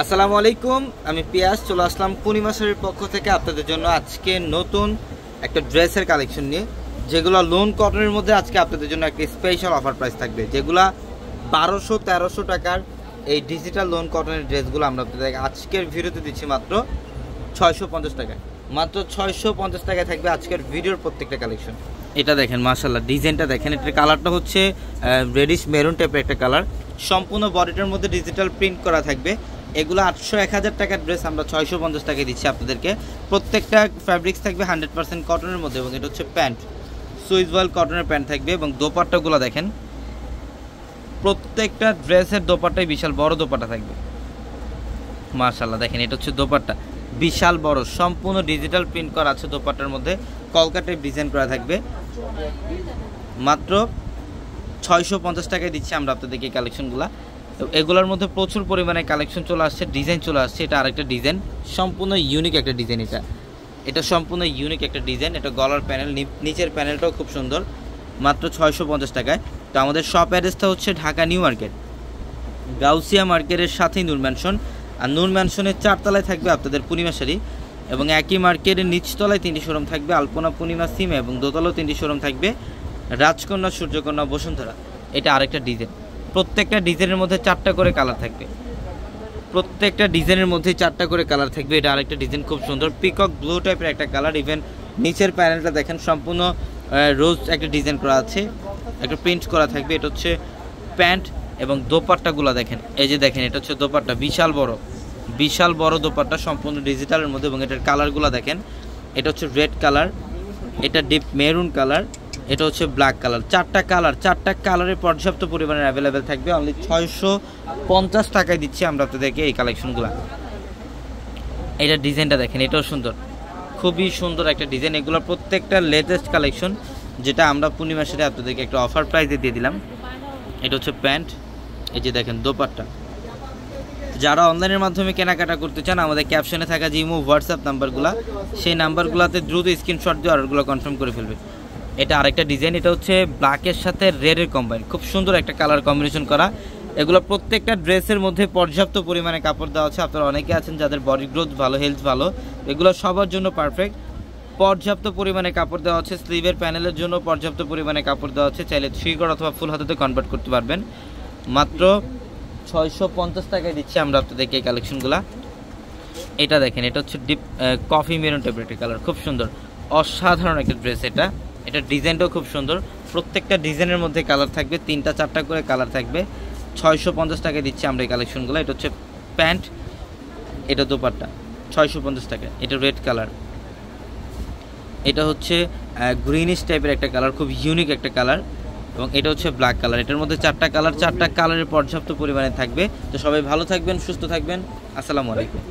আসসালামু আলাইকুম, আমি পিয়াস চলে আসলাম পূর্ণিমা শাড়ির পক্ষ থেকে আপনাদের জন্য আজকে নতুন একটা ড্রেসের কালেকশন নিয়ে, যেগুলো লোন কটনের মধ্যে আজকে আপনাদের জন্য একটা স্পেশাল অফার প্রাইস থাকবে, যেগুলো 1200-1300 টাকার এই ডিজিটাল লোন কটনের ড্রেসগুলো আমরা আপনাদের আজকের ভিডিওতে দিচ্ছি মাত্র 650 টাকায়। মাত্র 650 টাকায় থাকবে আজকের ভিডিওর প্রত্যেকটা কালেকশন। এটা দেখেন মাশাআল্লাহ, ডিজাইনটা দেখেন, এটার কালারটা হচ্ছে রেডিশ মেরুন টাইপের একটা কালার, সম্পূর্ণ বডিটার মধ্যে ডিজিটাল প্রিন্ট করা থাকবে। এগুলো 800-1000 টাকার ড্রেস আমরা 650 টাকায় দিচ্ছি আপনাদেরকে। প্রত্যেকটা ফ্যাব্রিক্স থাকবে 100% কটনের মধ্যে, এবং এটা হচ্ছে প্যান্ট, সুইস বয়েল কটনের প্যান্ট থাকবে। এবং দোপাট্টাগুলো দেখেন, প্রত্যেকটা ড্রেসের দোপাট্টাই বিশাল বড় দোপাট্টা থাকবে মাশাআল্লাহ। দেখেন এটা হচ্ছে দোপাট্টা, বিশাল বড়, সম্পূর্ণ ডিজিটাল প্রিন্ট করা আছে দোপাট্টার মধ্যে, কলকাতায় ডিজাইন করা থাকবে। মাত্র 650 টাকায় দিচ্ছি আমরা আপনাদেরকে এই কালেকশনগুলো। তো এগুলোর মধ্যে প্রচুর পরিমাণে কালেকশন চলে আসছে, ডিজাইন চলে আসছে। এটা আরেকটা ডিজাইন, সম্পূর্ণ ইউনিক একটা ডিজাইন। এটা সম্পূর্ণ ইউনিক একটা ডিজাইন। এটা গলার প্যানেল, নিচের প্যানেলটাও খুব সুন্দর, মাত্র 650 টাকায়। তো আমাদের শপ অ্যাড্রেসটা হচ্ছে ঢাকা নিউ মার্কেট, গাউসিয়া মার্কেটের সাথেই নূর ম্যানশন। আর নূর ম্যানশনের 4 তলায় থাকবে আপনাদের পূর্ণিমা শাড়ি, এবং একই মার্কেটের নিচতলায় 3টি শোরুম থাকবে, আলপনা, পূর্ণিমা, সিমা, এবং দোতলাও 3টি শোরুম থাকবে, রাজকন্যা, সূর্যকন্যা, বসুন্ধরা। এটা আরেকটা ডিজাইন, প্রত্যেকটা ডিজাইনের মধ্যে 4টা করে কালার থাকবে, প্রত্যেকটা ডিজাইনের মধ্যে 4টা করে কালার থাকবে। এটা আরেকটা ডিজাইন, খুব সুন্দর পিকক ব্লু টাইপের একটা কালার। ইভেন নিচের প্যানেলটা দেখেন, সম্পূর্ণ রোজ একটা ডিজাইন করা আছে, একটা প্রিন্ট করা থাকবে। এটা হচ্ছে প্যান্ট, এবং দোপাট্টাগুলো দেখেন, এই যে দেখেন, এটা হচ্ছে দোপাট্টা, বিশাল বড় দোপাট্টা, সম্পূর্ণ ডিজিটালের মধ্যে। এবং এটার কালারগুলো দেখেন, এটা হচ্ছে রেড কালার, এটা ডিপ মেরুন কালার, এটা হচ্ছে ব্ল্যাক কালার। 4টা কালারের পর্যাপ্ত পরিমাণে অ্যাভেলেবেল থাকবে। অনলি 650 টাকায় দিচ্ছি আমরা আপনাদেরকে এই কালেকশনগুলো। এটা ডিজাইনটা দেখেন, এটাও সুন্দর, খুবই সুন্দর একটা ডিজাইন। এগুলো প্রত্যেকটা লেটেস্ট কালেকশন, যেটা আমরা পূর্ণিমার সাথে আপনাদেরকে একটা অফার প্রাইসে দিয়ে দিলাম। এটা হচ্ছে প্যান্ট, এই যে দেখেন দোপাট্টা। যারা অনলাইনের মাধ্যমে কেনাকাটা করতে চান, আমাদের ক্যাপশনে থাকা যে ইমো হোয়াটসঅ্যাপ নাম্বারগুলো, সেই নাম্বারগুলোতে দ্রুত স্ক্রিনশট দিয়ে অর্ডারগুলো কনফার্ম করে ফেলবে। এটা আরেকটা ডিজাইন, এটা হচ্ছে ব্ল্যাকের সাথে রেডের কম্বাইন, খুব সুন্দর একটা কালার কম্বিনেশন করা। এগুলো প্রত্যেকটা ড্রেসের মধ্যে পর্যাপ্ত পরিমাণে কাপড় দেওয়া আছে। আপনারা অনেকে আছেন যাদের বডি গ্রোথ ভালো, হেলথ ভালো, এগুলো সবার জন্য পারফেক্ট। পর্যাপ্ত পরিমাণে কাপড় দেওয়া আছে, স্লিভের প্যানেলের জন্য পর্যাপ্ত পরিমাণে কাপড় দেওয়া আছে, চাইলে 3 কোয়ার্টার অথবা ফুল হাতাতে কনভার্ট করতে পারবেন। মাত্র 650 টাকায় দিচ্ছি আমরা আপনাদেরকে এই কালেকশনগুলো। এটা দেখেন, এটা হচ্ছে ডিপ কফি মেরুন টাইপের একটা কালার, খুব সুন্দর, অসাধারণ একটা ড্রেস। এটা ডিজাইনটাও খুব সুন্দর, প্রত্যেকটা ডিজাইনের মধ্যে কালার থাকবে, 3টা-4টা করে কালার থাকবে। 650 টাকায় দিচ্ছি আমরা এই কালেকশনগুলো। এটা হচ্ছে প্যান্ট, এটা দোপাট্টা, 650 টাকা। এটা রেড কালার, এটা হচ্ছে গ্রিনিশ টাইপের একটা কালার, খুব ইউনিক একটা কালার। এবং এটা হচ্ছে ব্ল্যাক কালার। এটার মধ্যে 4টা কালারের পর্যাপ্ত পরিমাণে থাকবে। তো সবাই ভালো থাকবেন, সুস্থ থাকবেন। আসসালামু আলাইকুম।